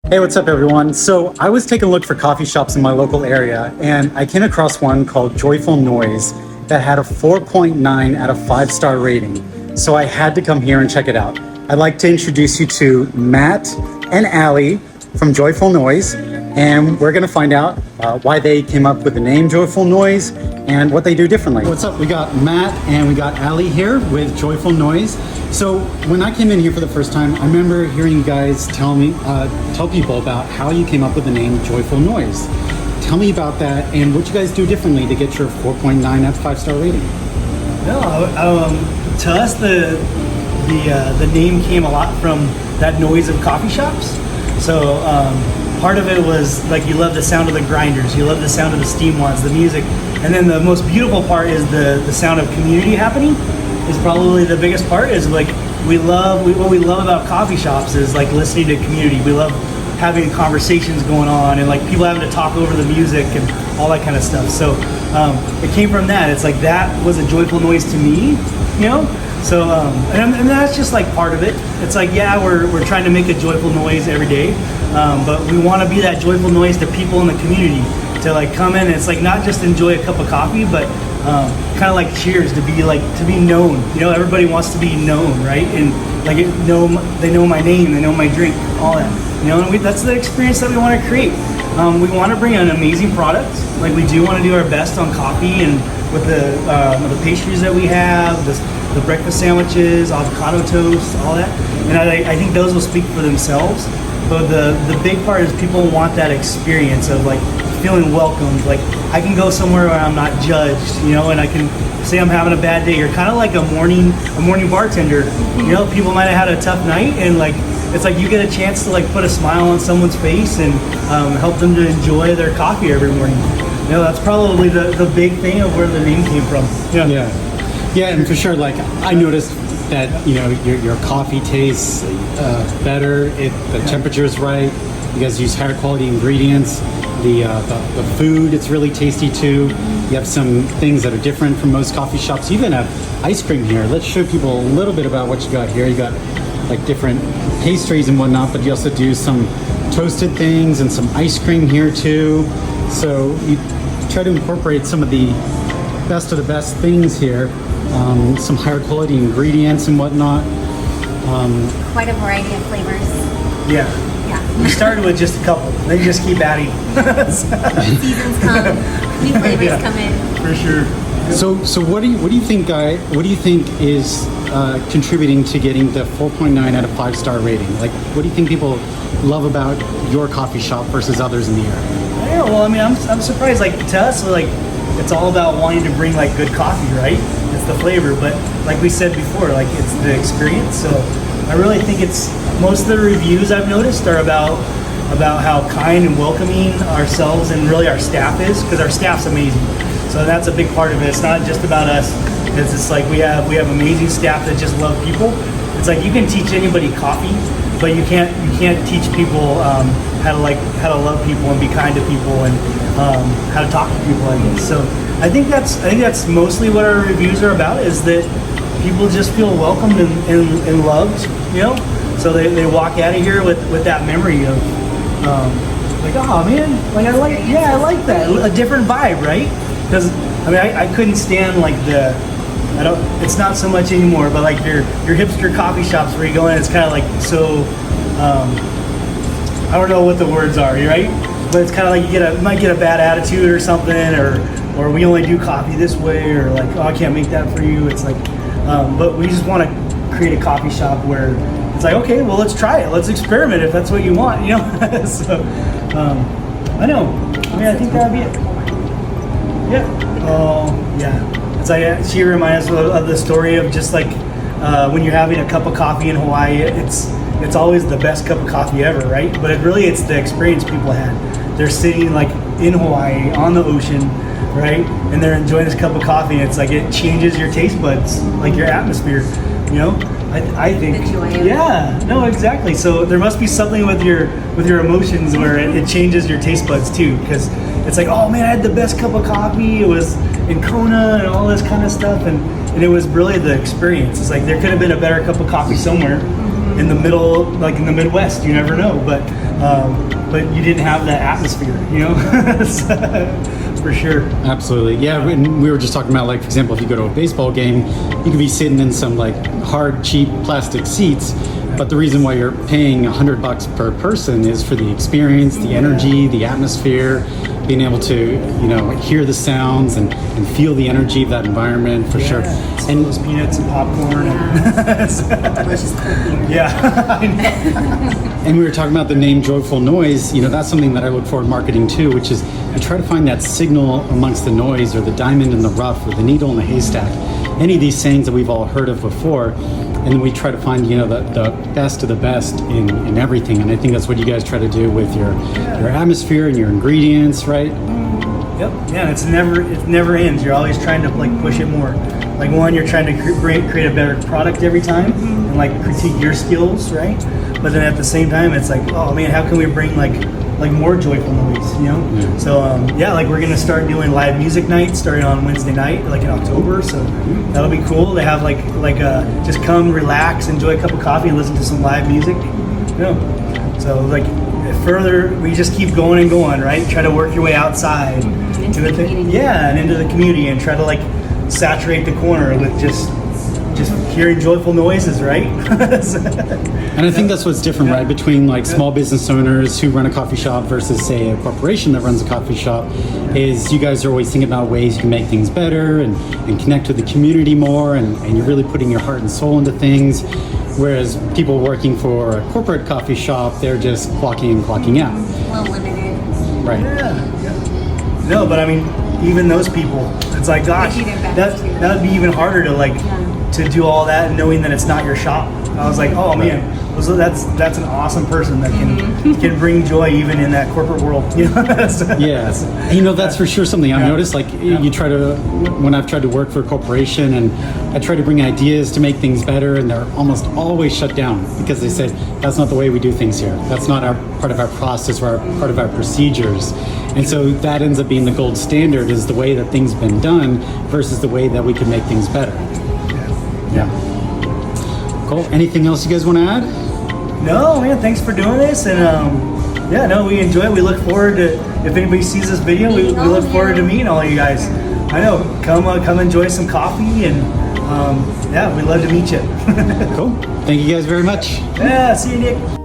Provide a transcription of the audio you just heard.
Hey, what's up, everyone? So I was taking a look for coffee shops in my local area, and I came across one called Joyful Noise that had a 4.9 out of 5-star rating. So I had to come here and check it out. I'd like to introduce you to Matt and Allie from Joyful Noise, and we're gonna find out why they came up with the name Joyful Noise and what they do differently. What's up? We got Matt and we got Allie here with Joyful Noise. So when I came in here for the first time, I remember hearing you guys tell people about how you came up with the name Joyful Noise. Tell me about that and what you guys do differently to get your 4.9 out of 5-star rating. To us, the name came a lot from that noise of coffee shops. So part of it was like you love the sound of the grinders, you love the sound of the steam wads, the music, and then the most beautiful part is the sound of community happening. Is probably the biggest part. Is like what we love about coffee shops is like listening to community. We love having conversations going on and like people having to talk over the music and all that kind of stuff. So it came from that. It's like that was a joyful noise to me, you know. So and that's just like part of it. It's like, yeah, we're trying to make a joyful noise every day, but we want to be that joyful noise to people in the community to like come in and it's like not just enjoy a cup of coffee, but kind of like cheers to be known. You know, everybody wants to be known, right? And like they know my name, they know my drink, all that. You know, and that's the experience that we want to create. We want to bring an amazing product. Like we do want to do our best on coffee and with the pastries that we have, the breakfast sandwiches, avocado toast, all that. And I think those will speak for themselves. But the big part is people want that experience of like feeling welcomed. Like I can go somewhere where I'm not judged, you know, and I can say I'm having a bad day. You're kind of like a morning bartender. You know, people might have had a tough night, and like it's like you get a chance to like put a smile on someone's face and help them to enjoy their coffee every morning. You know, that's probably the big thing of where the name came from. Yeah, and for sure, like I noticed that, you know, your coffee tastes better. The temperature is right. You guys use higher quality ingredients. The food, it's really tasty too. You have some things that are different from most coffee shops. You even have ice cream here. Let's show people a little bit about what you got here. You got like different pastries and whatnot, but you also do some toasted things and some ice cream here too. So you try to incorporate some of the best of the best things here. Some higher quality ingredients and whatnot. Quite a variety of flavors. Yeah. Yeah. We started with just a couple. Then you just keep adding. Seasons come, new flavors come in. For sure. So what do you think, Guy? What do you think is contributing to getting the 4.9 out of 5-star rating? Like, what do you think people love about your coffee shop versus others in the area? Yeah, well, I mean, I'm surprised. Like to us, like it's all about wanting to bring like good coffee, right? It's the flavor, but like we said before, like it's the experience. So I really think it's most of the reviews I've noticed are about how kind and welcoming ourselves and really our staff is, because our staff's amazing. So that's a big part of it. It's not just about us. It's like we have amazing staff that just love people. It's like you can teach anybody coffee, but you can't teach people how to love people and be kind to people and how to talk to people, I guess. So I think that's mostly what our reviews are about, is that people just feel welcomed and loved, you know. So they walk out of here with that memory of like, oh man, like I like that, a different vibe, right? Because I mean I couldn't stand like it's not so much anymore, but like your hipster coffee shops where you go in, it's kind of like so I don't know what the words are, right? But it's kind of like you might get a bad attitude or something, or we only do coffee this way, or like, oh, I can't make that for you. It's like, but we just want to create a coffee shop where it's like, okay, well, let's try it. Let's experiment if that's what you want, you know? So, I know. I mean, I think that'd be it. Yeah. Oh, yeah. It's like, she reminds me of the story of just like when you're having a cup of coffee in Hawaii, it's always the best cup of coffee ever, right? But it's the experience people had. They're sitting like in Hawaii on the ocean, right? And they're enjoying this cup of coffee, and it's like it changes your taste buds, like your atmosphere, you know? I think. The joy of yeah, no, exactly. So there must be something with your emotions where it changes your taste buds too, because it's like, oh man, I had the best cup of coffee. It was in Kona and all this kind of stuff, and it was really the experience. It's like there could have been a better cup of coffee somewhere in the middle, like in the Midwest. You never know, but but you didn't have that atmosphere, you know. For sure. Absolutely. Yeah, and we were just talking about, like, for example, if you go to a baseball game, you could be sitting in some like hard, cheap plastic seats, but the reason why you're paying $100 per person is for the experience, the energy, the atmosphere, being able to, you know, hear the sounds and feel the energy of that environment for sure. And those peanuts and popcorn. Delicious cookie. Yeah. I know. And we were talking about the name Joyful Noise. You know, that's something that I look for in marketing too, which is I try to find that signal amongst the noise, or the diamond in the rough, or the needle in the haystack. Any of these sayings that we've all heard of before, and then we try to find, you know, the best of the best in everything. And I think that's what you guys try to do with your atmosphere and your ingredients, right? Yep. Yeah, it never ends. You're always trying to like push it more. Like, one, you're trying to create a better product every time, and like critique your skills, right? But then at the same time, it's like, oh man, how can we bring like more joyful noise, you know? Yeah. So yeah, like we're gonna start doing live music night starting on Wednesday night, like in October. So that'll be cool. They have just come, relax, enjoy a cup of coffee, and listen to some live music. You know? So like further, we just keep going and going, right? Try to work your way outside Into the community. Yeah, and into the community, and try to like saturate the corner with just hearing joyful noises, right? And I think that's what's different, right, between like small business owners who run a coffee shop versus, say, a corporation that runs a coffee shop, is you guys are always thinking about ways you can make things better and connect with the community more, and you're really putting your heart and soul into things. Whereas people working for a corporate coffee shop, they're just clocking in, clocking out. A little limited. Right. Yeah. No, but I mean, even those people, it's like, gosh, They do their that best, too. would be even harder to like to do all that, and knowing that it's not your shop. I was like, oh man, so that's an awesome person that can bring joy even in that corporate world. You know? Yeah, and, you know, that's for sure something I've noticed. Like, you try to, when I've tried to work for a corporation and I try to bring ideas to make things better, and they're almost always shut down because they say that's not the way we do things here. That's not part of our process or part of our procedures. And so that ends up being the gold standard, is the way that things have been done versus the way that we can make things better. Yeah. Cool. Anything else you guys want to add? No, man, thanks for doing this, and yeah, no, we enjoy it. We look forward to, if anybody sees this video, we look forward to meeting all you guys. I know, come enjoy some coffee, and yeah, we'd love to meet you. Cool. Thank you guys very much. Yeah, see you, Nick.